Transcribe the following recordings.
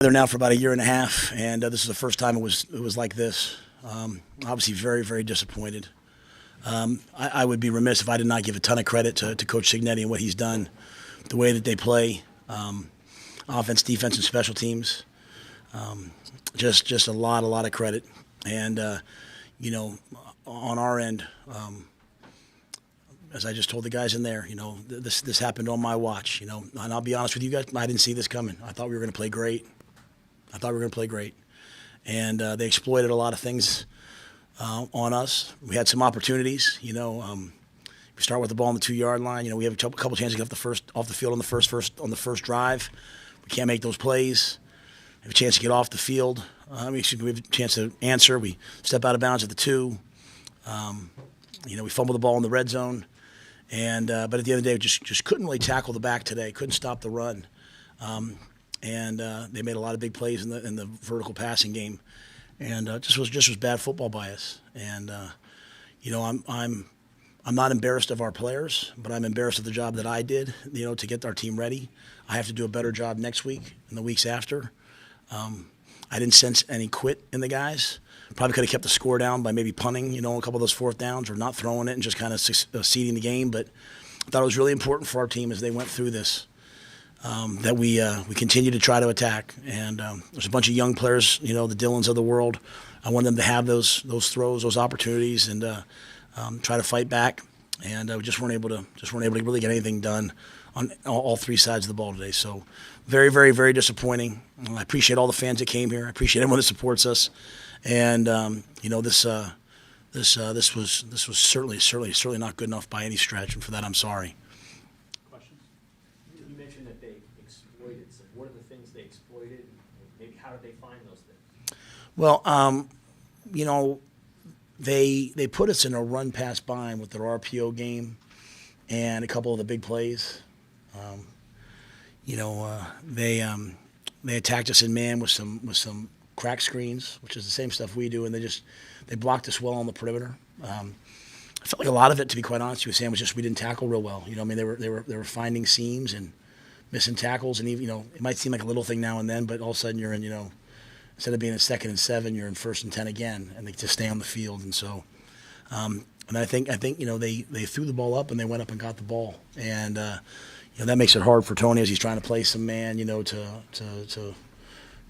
There now for about a year and a half, and this is the first time it was like this. Obviously, very very disappointed. I would be remiss if I did not give a ton of credit to Coach Signetti and what he's done, the way that they play, offense, defense, and special teams. Just a lot of credit, and on our end. As I just told the guys in there, this happened on my watch. And I'll be honest with you guys, I didn't see this coming. I thought we were going to play great. And they exploited a lot of things on us. We had some opportunities. We start with the ball on the 2-yard line. We have a couple chances to get off the field on the first drive. We can't make those plays. We have a chance to get off the field. We have a chance to answer. We step out of bounds at the 2. We fumble the ball in the red zone. And but at the end of the day, we just couldn't really tackle the back today. Couldn't stop the run. And they made a lot of big plays in the vertical passing game, and just was bad football by us. And I'm not embarrassed of our players, but I'm embarrassed of the job that I did, to get our team ready. I have to do a better job next week and the weeks after. I didn't sense any quit in the guys. Probably could have kept the score down by maybe punting, a couple of those fourth downs, or not throwing it and just kind of seeding the game. But I thought it was really important for our team as they went through this. That we continue to try to attack, and there's a bunch of young players, the Dylans of the world. I want them to have those throws, those opportunities, and try to fight back. And we just weren't able to really get anything done on all three sides of the ball today. So very, very, very disappointing. I appreciate all the fans that came here. I appreciate everyone that supports us, and this was certainly not good enough by any stretch, and for that I'm sorry. You mentioned that they exploited some. What are the things they exploited? Maybe how did they find those things? Well, they put us in a run pass bind with their RPO game and a couple of the big plays. They attacked us in man with some crack screens, which is the same stuff we do, and they blocked us well on the perimeter. I felt like a lot of it, to be quite honest with you, Sam, was just we didn't tackle real well. They were finding seams and missing tackles, and even it might seem like a little thing now and then, but all of a sudden you're in instead of being in 2nd and 7, you're in 1st and 10 again, and they just stay on the field. And so, and I think they threw the ball up and they went up and got the ball, and that makes it hard for Tony as he's trying to play some man, to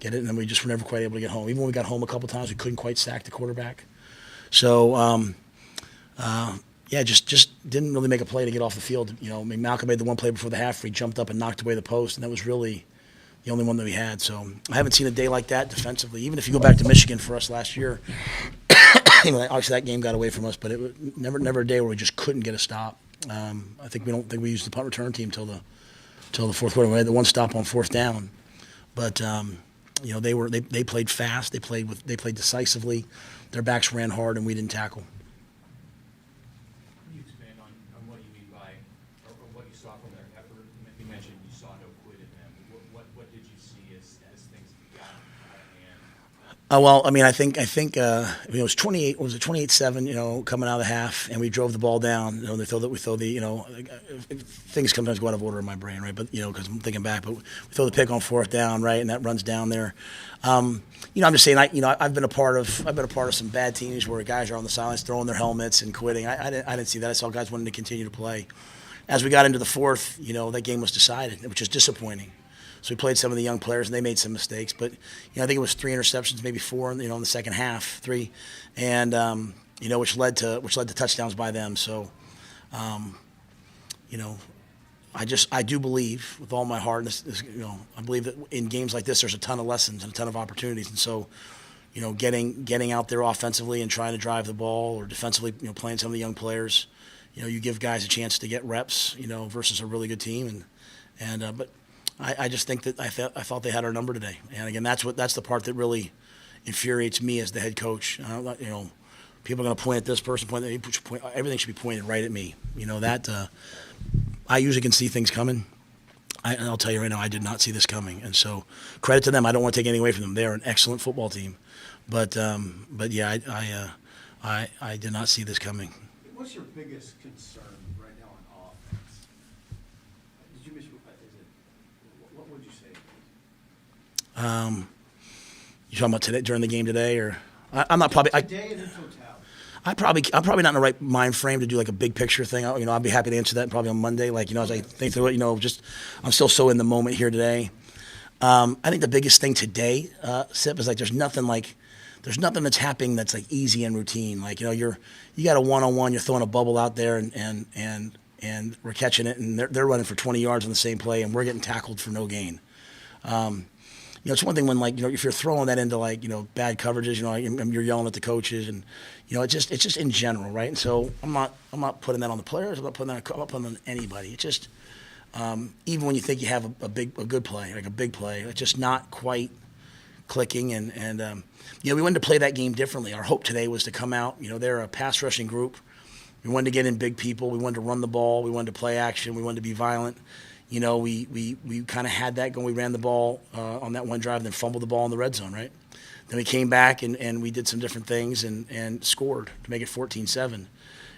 get it, and then we just were never quite able to get home. Even when we got home a couple times, we couldn't quite sack the quarterback. So. Just didn't really make a play to get off the field. Malcolm made the one play before the half where he jumped up and knocked away the post, and that was really the only one that we had. So I haven't seen a day like that defensively. Even if you go back to Michigan for us last year, obviously that game got away from us, but it was never a day where we just couldn't get a stop. I don't think we used the punt return team till the fourth quarter. We had the one stop on 4th down, but they played fast. They played decisively. Their backs ran hard, and we didn't tackle. What you saw from their effort. You mentioned you saw no quit in them. What did you see as things got out of hand? I think it was 28. Was it 28-7? Coming out of the half, and we drove the ball down. We throw things sometimes go out of order in my brain, right? But because I'm thinking back, but we throw the pick on 4th down, right, and that runs down there. I'm just saying. I've been a part of some bad teams where guys are on the sidelines throwing their helmets and quitting. I didn't see that. I saw guys wanting to continue to play. As we got into the fourth, that game was decided, which is disappointing. So we played some of the young players, and they made some mistakes. But I think it was 3 interceptions, maybe 4, in the second half, 3, and which led to touchdowns by them. So, I do believe with all my heart, I believe that in games like this, there's a ton of lessons and a ton of opportunities. And so, getting out there offensively and trying to drive the ball, or defensively, playing some of the young players. You give guys a chance to get reps, versus a really good team, but I just think that I thought they had our number today, and again, that's the part that really infuriates me as the head coach. People are going to point at this person, everything should be pointed right at me. I usually can see things coming. I'll tell you right now, I did not see this coming, and so credit to them. I don't want to take anything away from them. They are an excellent football team, but yeah, I did not see this coming. What's your biggest concern right now on offense? Did you miss? What would you say? You talking about today during the game today, or I'm not probably. Today and in totality. I'm probably not in the right mind frame to do like a big picture thing. I'll be happy to answer that probably on Monday. Like, as I think through it, just I'm still so in the moment here today. I think the biggest thing today, Sip, is like there's nothing that's happening that's like easy and routine. Like, you got a one-on-one, you're throwing a bubble out there and we're catching it, and they're running for 20 yards on the same play, and we're getting tackled for no gain. It's one thing when if you're throwing that into bad coverages, you're yelling at the coaches, and it's just in general, right? And so I'm not putting that on the players. I'm not putting that on anybody. It's just even when you think you have a good play, like a big play, it's just not quite clicking. And we wanted to play that game differently. Our hope today was to come out. They're a pass rushing group. We wanted to get in big people. We wanted to run the ball. We wanted to play action. We wanted to be violent. We kind of had that going. We ran the ball on that one drive, then fumbled the ball in the red zone, right? Then we came back and we did some different things and scored to make it 14-7.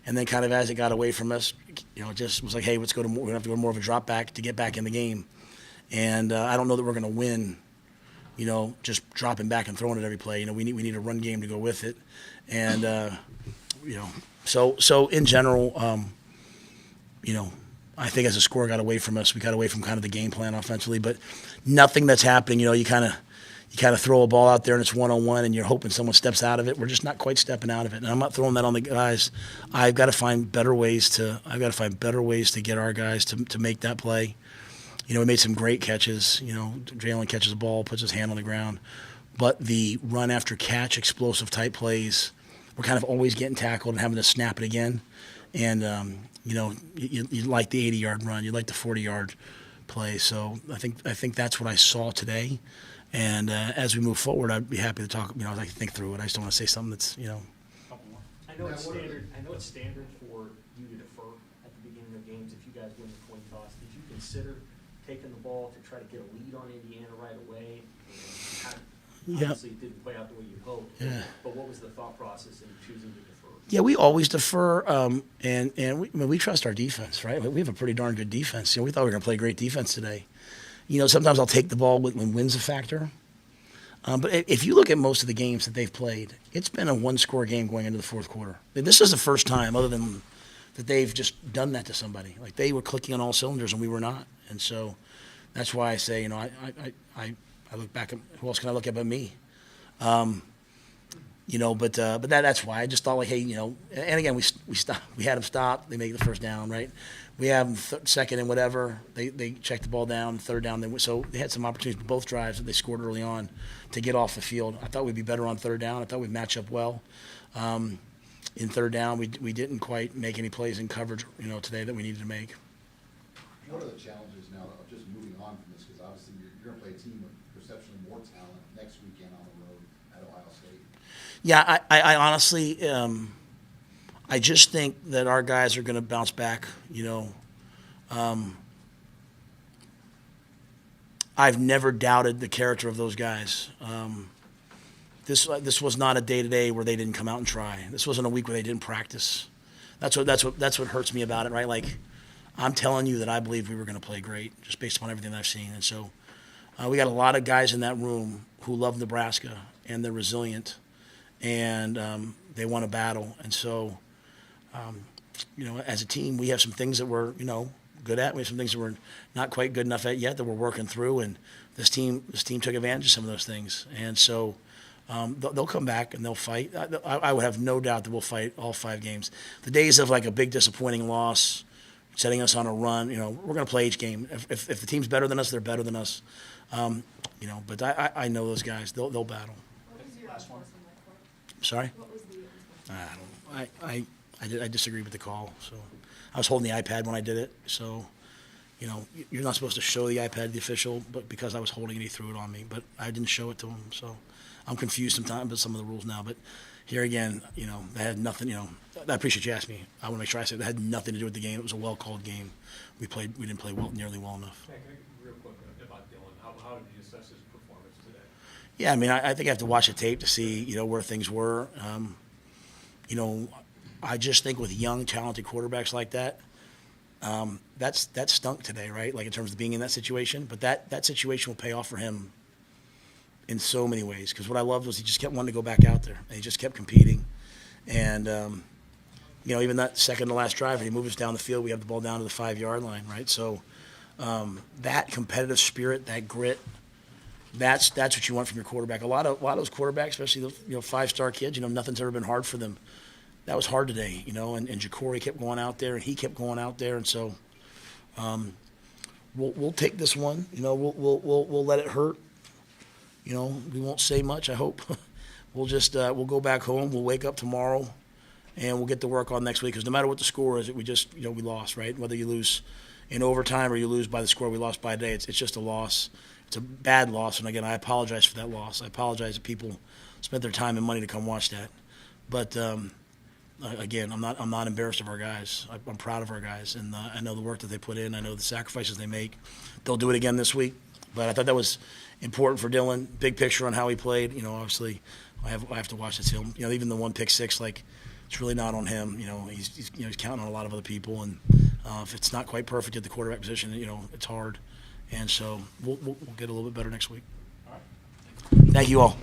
And then kind of as it got away from us, it just was like, hey, we're going to have to go more of a drop back to get back in the game. And I don't know that we're going to win, just dropping back and throwing it every play. We need a run game to go with it. And, so in general, I think as the score got away from us, we got away from kind of the game plan offensively, but nothing that's happening. You kind of throw a ball out there and it's one-on-one, and you're hoping someone steps out of it. We're just not quite stepping out of it, and I'm not throwing that on the guys. I've got to find better ways to get our guys to make that play. We made some great catches. Jalen catches the ball, puts his hand on the ground, but the run after catch, explosive type plays, we're kind of always getting tackled and having to snap it again, and you like the 80-yard run, you like the 40-yard play. So I think that's what I saw today. And as we move forward, I'd be happy to talk. As I think through it, I just don't want to say something that's I know it's standard for you to defer at the beginning of games if you guys win the coin toss. Did you consider taking the ball to try to get a lead on Indiana right away? Obviously, it didn't play out the way you hoped. Yeah. But what was the thought process in choosing to defer? Yeah, we always defer, and we trust our defense, right? We have a pretty darn good defense. We thought we were going to play great defense today. Sometimes I'll take the ball when win's a factor. But if you look at most of the games that they've played, it's been a one-score game going into the fourth quarter. This is the first time, other than that, they've just done that to somebody. Like they were clicking on all cylinders and we were not. And so that's why I say, I look back at who else can I look at but me. But that's why I just thought hey, and again we stopped. We had them stop. They make the first down, right? We have them second and whatever. They check the ball down, third down. So they had some opportunities both drives that they scored early on to get off the field. I thought we'd be better on third down. I thought we'd match up well. In third down, we didn't quite make any plays in coverage, today that we needed to make. What are the challenges now of just moving on from this? Because obviously you're going to play a team with perceptionally more talent next weekend on the road at Ohio State. Yeah, I honestly, I just think that our guys are going to bounce back. I've never doubted the character of those guys. This was not a day-to-day where they didn't come out and try. This wasn't a week where they didn't practice. That's what hurts me about it, right? Like, I'm telling you that I believe we were going to play great just based upon everything that I've seen. And so we got a lot of guys in that room who love Nebraska, and they're resilient, and they want to battle. And so, as a team, we have some things that we're, good at. We have some things that we're not quite good enough at yet that we're working through. And this team took advantage of some of those things. And so they'll come back and they'll fight. I would have no doubt that we'll fight all 5 games. The days of like a big disappointing loss, setting us on a run, we're going to play each game. If the team's better than us, they're better than us. But I know those guys. They'll battle. What was your last one? Sorry? What was the I disagree with the call. So I was holding the iPad when I did it. So, you're not supposed to show the iPad to the official, but because I was holding it, he threw it on me. But I didn't show it to him. So I'm confused sometimes about some of the rules now. But here again, that had nothing, I appreciate you asking me. I want to make sure I said that had nothing to do with the game. It was a well-called game. We didn't play nearly well enough. Real quick about Dylan, how did you assess his performance today? Yeah, I think I have to watch the tape to see, where things were. I just think with young, talented quarterbacks like that, that stunk today, right? Like in terms of being in that situation. But that situation will pay off for him in so many ways. Because what I loved was he just kept wanting to go back out there, and he just kept competing. And even that second to last drive, and he moved us down the field. We have the ball down to the 5-yard line, right? So that competitive spirit, that grit, that's what you want from your quarterback. A lot of those quarterbacks, especially the 5-star kids, nothing's ever been hard for them. That was hard today, and Ja'Cory kept going out there, and he kept going out there, and so we'll take this one. We'll let it hurt. We won't say much, I hope. We'll go back home. We'll wake up tomorrow, and we'll get to work on next week. Because no matter what the score is, we lost, right? Whether you lose in overtime or you lose by the score we lost by a day, it's just a loss. It's a bad loss, and again, I apologize for that loss. I apologize that people spent their time and money to come watch that. But again, I'm not embarrassed of our guys. I'm proud of our guys, and I know the work that they put in. I know the sacrifices they make. They'll do it again this week. But I thought that was important for Dylan. Big picture on how he played. Obviously, I have to watch this film. Even the one pick six, it's really not on him. He's counting on a lot of other people, and if it's not quite perfect at the quarterback position, it's hard. And so we'll get a little bit better next week. All right. Thank you all.